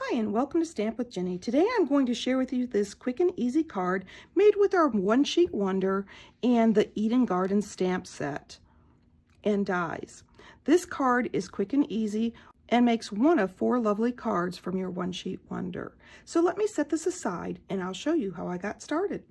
Hi and welcome to Stamp with Jenny. Today I'm going to share with you this quick and easy card made with our One Sheet Wonder and the Eden Garden stamp set and dies. This card is quick and easy and makes one of 4 lovely cards from your One Sheet Wonder. So let me set this aside and I'll show you how I got started.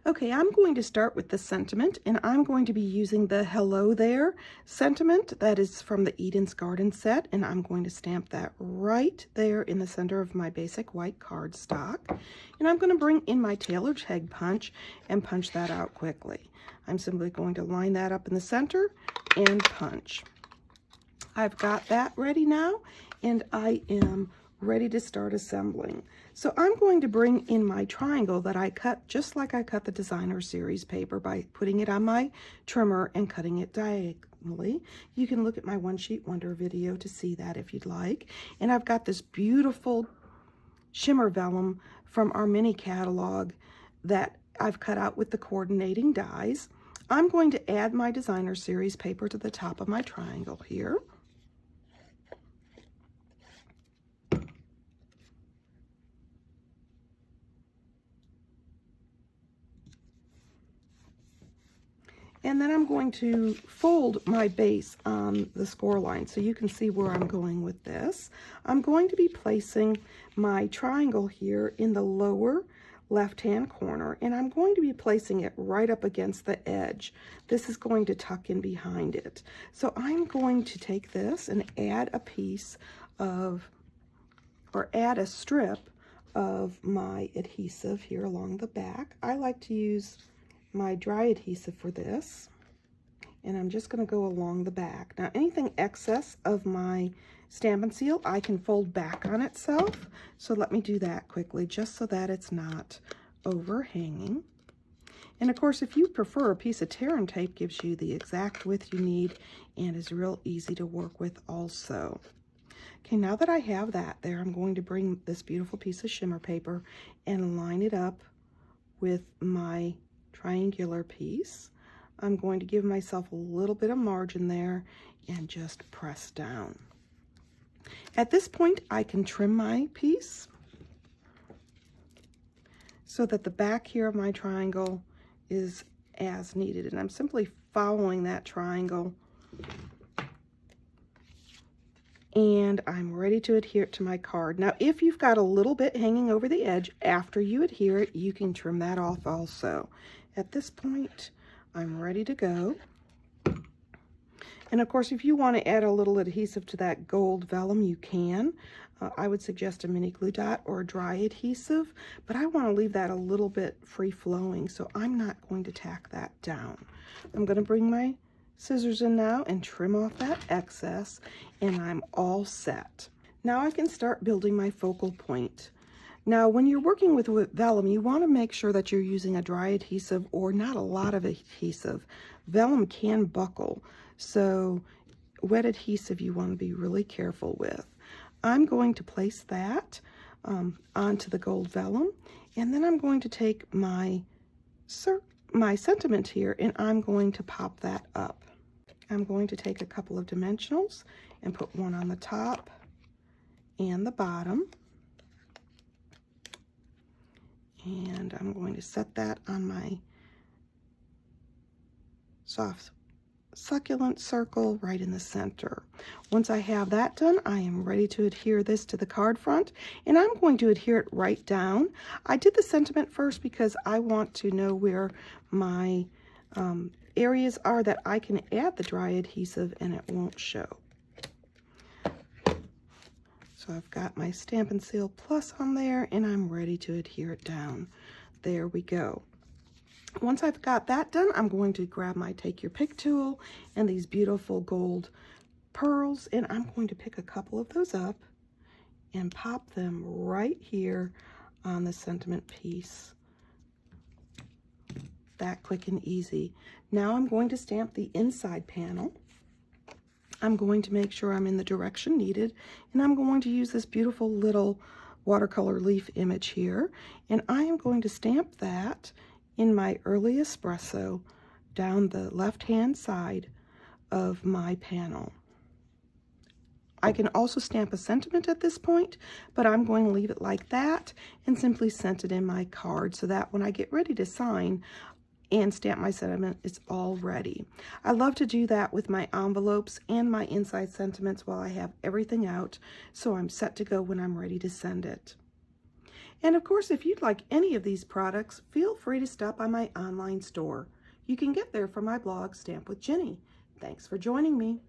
Okay, I'm going to start with the sentiment, and I'm going to be using the Hello There sentiment that is from the Eden's Garden set, and I'm going to stamp that right there in the center of my basic white cardstock. And I'm going to bring in my tailored peg punch and punch that out quickly. I'm simply going to line that up in the center and punch. I've got that ready now, and I am ready to start assembling. So I'm going to bring in my triangle that I cut just like I cut the designer series paper by putting it on my trimmer and cutting it diagonally. You can look at my One Sheet Wonder video to see that if you'd like. And I've got this beautiful shimmer vellum from our mini catalog that I've cut out with the coordinating dies. I'm going to add my designer series paper to the top of my triangle here. And then I'm going to fold my base on the score line so you can see where I'm going with this. I'm going to be placing my triangle here in the lower left-hand corner, and I'm going to be placing it right up against the edge. This is going to tuck in behind it. So I'm going to take this and add a piece of, or add a strip of my adhesive here along the back. I like to use my dry adhesive for this, and I'm just going to go along the back. Now anything excess of my Stamp and Seal I can fold back on itself, so let me do that quickly just so that it's not overhanging. And of course, if you prefer, a piece of tear and tape gives you the exact width you need and is real easy to work with also. Okay, now that I have that there, I'm going to bring this beautiful piece of shimmer paper and line it up with my triangular piece. I'm going to give myself a little bit of margin there and just press down. At this point, I can trim my piece so that the back here of my triangle is as needed, and I'm simply following that triangle, and I'm ready to adhere it to my card. Now, if you've got a little bit hanging over the edge after you adhere it, you can trim that off also. At this point, I'm ready to go. And of course, if you want to add a little adhesive to that gold vellum, you can. I would suggest a mini glue dot or a dry adhesive, but I want to leave that a little bit free-flowing, so I'm not going to tack that down. I'm going to bring my scissors in now and trim off that excess, and I'm all set. Now I can start building my focal point. Now, when you're working with vellum, you want to make sure that you're using a dry adhesive or not a lot of adhesive. Vellum can buckle, so wet adhesive you want to be really careful with. I'm going to place that onto the gold vellum, and then I'm going to take my sentiment here and I'm going to pop that up. I'm going to take a couple of dimensionals and put one on the top and the bottom. And I'm going to set that on my soft succulent circle right in the center. Once I have that done, I am ready to adhere this to the card front, and I'm going to adhere it right down. I did the sentiment first because I want to know where my areas are that I can add the dry adhesive and it won't show. So I've got my Stamp and Seal Plus on there, and I'm ready to adhere it down. There we go. Once I've got that done, I'm going to grab my Take Your Pick tool and these beautiful gold pearls, and I'm going to pick a couple of those up and pop them right here on the sentiment piece. That quick and easy. Now I'm going to stamp the inside panel. I'm going to make sure I'm in the direction needed, and I'm going to use this beautiful little watercolor leaf image here, and I am going to stamp that in my early espresso down the left-hand side of my panel. I can also stamp a sentiment at this point, but I'm going to leave it like that and simply sent it in my card so that when I get ready to sign and stamp my sentiment, it's all ready. I love to do that with my envelopes and my inside sentiments while I have everything out, so I'm set to go when I'm ready to send it. And of course, if you'd like any of these products, feel free to stop by my online store. You can get there from my blog, Stamp with Jini. Thanks for joining me.